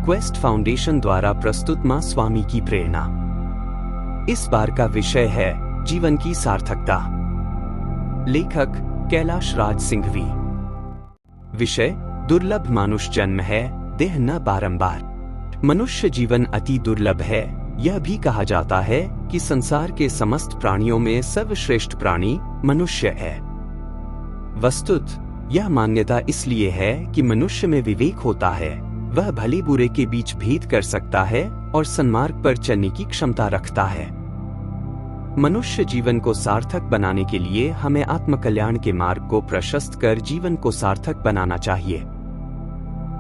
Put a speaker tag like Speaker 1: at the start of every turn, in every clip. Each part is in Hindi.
Speaker 1: क्वेस्ट फाउंडेशन द्वारा प्रस्तुत मां स्वामी की प्रेरणा। इस बार का विषय है जीवन की सार्थकता। लेखक कैलाश राज सिंघवी। विषय दुर्लभ मानुष जन्म है, देह न बारंबार। मनुष्य जीवन अति दुर्लभ है। यह भी कहा जाता है कि संसार के समस्त प्राणियों में सर्वश्रेष्ठ प्राणी मनुष्य है। वस्तुत यह मान्यता इसलिए है कि मनुष्य में विवेक होता है, वह भले बुरे के बीच भेद कर सकता है और सन्मार्ग पर चलने की क्षमता रखता है। मनुष्य जीवन को सार्थक बनाने के लिए हमें आत्मकल्याण के मार्ग को प्रशस्त कर जीवन को सार्थक बनाना चाहिए।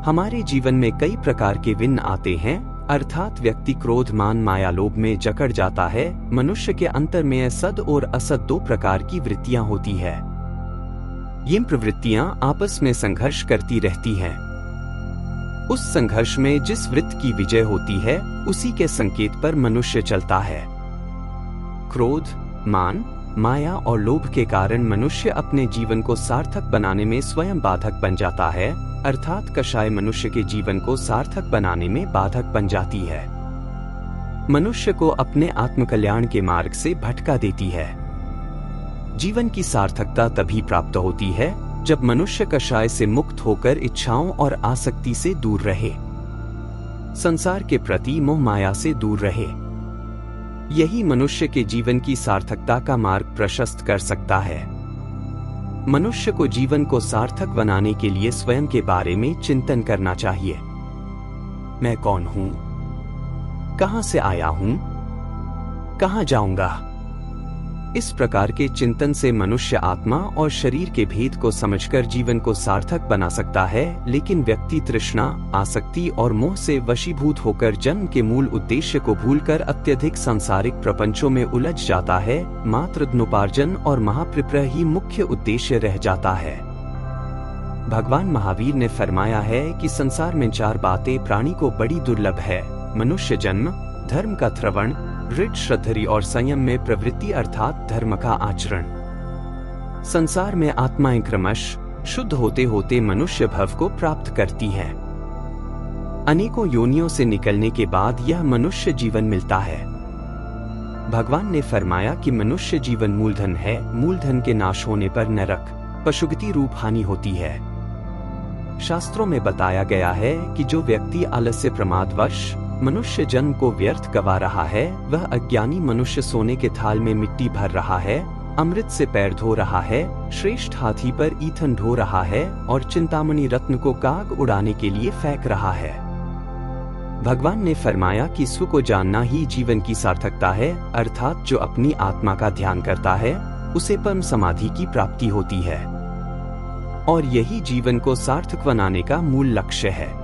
Speaker 1: हमारे जीवन में कई प्रकार के विघ्न आते हैं, अर्थात व्यक्ति क्रोध, मान, माया, लोभ में जकड़ जाता है। मनुष्य के अंतर में सद और असद दो प्रकार की वृत्तियां होती है। ये प्रवृत्तियां आपस में संघर्ष करती रहती हैं। उस संघर्ष में जिस वृत्ति की विजय होती है, उसी के संकेत पर मनुष्य चलता है। क्रोध, मान, माया और लोभ के कारण मनुष्य अपने जीवन को सार्थक बनाने में स्वयं बाधक बन जाता है, अर्थात कषाय मनुष्य के जीवन को सार्थक बनाने में बाधक बन जाती है। मनुष्य को अपने आत्मकल्याण के मार्ग से भटका देती है। जीवन की सार्थकता तभी प्राप्त होती है जब मनुष्य कषाय से मुक्त होकर इच्छाओं और आसक्ति से दूर रहे, संसार के प्रति मोह माया से दूर रहे। यही मनुष्य के जीवन की सार्थकता का मार्ग प्रशस्त कर सकता है। मनुष्य को जीवन को सार्थक बनाने के लिए स्वयं के बारे में चिंतन करना चाहिए। मैं कौन हूं? कहां से आया हूं? कहां जाऊंगा? इस प्रकार के चिंतन से मनुष्य आत्मा और शरीर के भेद को समझकर जीवन को सार्थक बना सकता है, लेकिन व्यक्ति तृष्णा, आसक्ति और मोह से वशीभूत होकर जन्म के मूल उद्देश्य को भूलकर अत्यधिक सांसारिक प्रपंचों में उलझ जाता है। मात्र धनोपार्जन और महाप्रपय ही मुख्य उद्देश्य रह जाता है। भगवान महावीर ने फरमाया है कि संसार में चार बातें प्राणी को बड़ी दुर्लभ है: मनुष्य जन्म, धर्म का श्रवण, ऋत, श्रद्धि और संयम में प्रवृत्ति अर्थात धर्म का आचरण। संसार में आत्माएं क्रमश शुद्ध होते होते मनुष्य भव को प्राप्त करती हैं। अनेकों योनियों से निकलने के बाद यह मनुष्य जीवन मिलता है। भगवान ने फरमाया कि मनुष्य जीवन मूलधन है, मूलधन के नाश होने पर नरक, पशुगति रूप हानि होती है। शास्त्रों में बताया गया है कि जो व्यक्ति आलस्य प्रमादवश मनुष्य जन्म को व्यर्थ गवा रहा है, वह अज्ञानी मनुष्य सोने के थाल में मिट्टी भर रहा है, अमृत से पैर धो रहा है, श्रेष्ठ हाथी पर ईंधन ढो रहा है और चिंतामणि रत्न को काग उड़ाने के लिए फेंक रहा है। भगवान ने फरमाया कि स्व को जानना ही जीवन की सार्थकता है, अर्थात जो अपनी आत्मा का ध्यान करता है उसे परम समाधि की प्राप्ति होती है, और यही जीवन को सार्थक बनाने का मूल लक्ष्य है।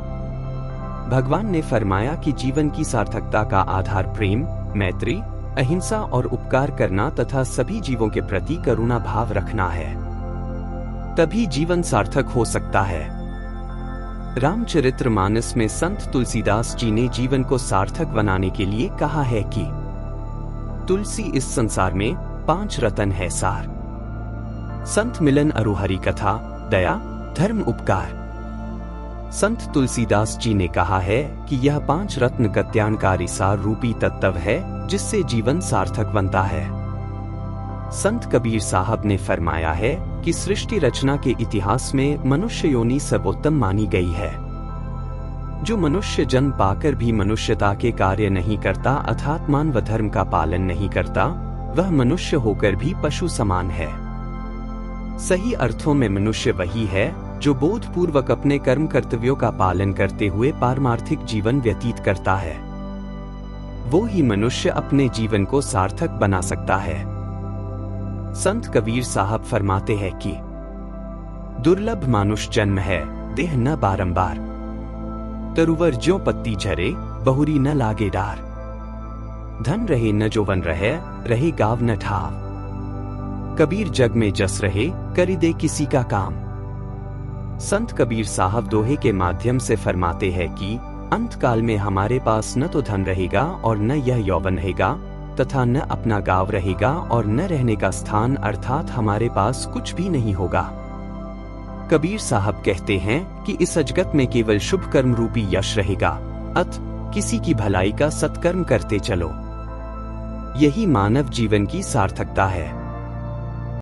Speaker 1: भगवान ने फरमाया कि जीवन की सार्थकता का आधार प्रेम, मैत्री, अहिंसा और उपकार करना तथा सभी जीवों के प्रति करुणा भाव रखना है। तभी जीवन सार्थक हो सकता है। रामचरितमानस में संत तुलसीदास जी ने जीवन को सार्थक बनाने के लिए कहा है कि तुलसी इस संसार में 5 रतन है सार: संत मिलन, अरु हरि कथा, दया, धर्म, उपकार। संत तुलसीदास जी ने कहा है कि यह 5 रत्न कल्याणकारी सार रूपी तत्व है जिससे जीवन सार्थक बनता है। संत कबीर साहब ने फरमाया है कि सृष्टि रचना के इतिहास में मनुष्य योनि सर्वोत्तम मानी गई है। जो मनुष्य जन्म पाकर भी मनुष्यता के कार्य नहीं करता, अर्थात मान व धर्म का पालन नहीं करता, वह मनुष्य होकर भी पशु समान है। सही अर्थों में मनुष्य वही है जो बोधपूर्वक अपने कर्म कर्तव्यों का पालन करते हुए पारमार्थिक जीवन व्यतीत करता है। वो ही मनुष्य अपने जीवन को सार्थक बना सकता है। संत कबीर साहब फरमाते हैं कि दुर्लभ मानुष जन्म है, देह न बारंबार। तरुवर ज्यों पत्ती झरे, बहुरी न लागे डार। धन रहे न जोवन रहे, रहे गाव न ठाव। कबीर जग में जस रहे, करी दे किसी का काम। संत कबीर साहब दोहे के माध्यम से फरमाते हैं कि अंत काल में हमारे पास न तो धन रहेगा और न यह यौवन रहेगा, तथा न अपना गांव रहेगा और न रहने का स्थान, अर्थात हमारे पास कुछ भी नहीं होगा। कबीर साहब कहते हैं कि इस जगत में केवल शुभ कर्म रूपी यश रहेगा, अत किसी की भलाई का सत्कर्म करते चलो। यही मानव जीवन की सार्थकता है।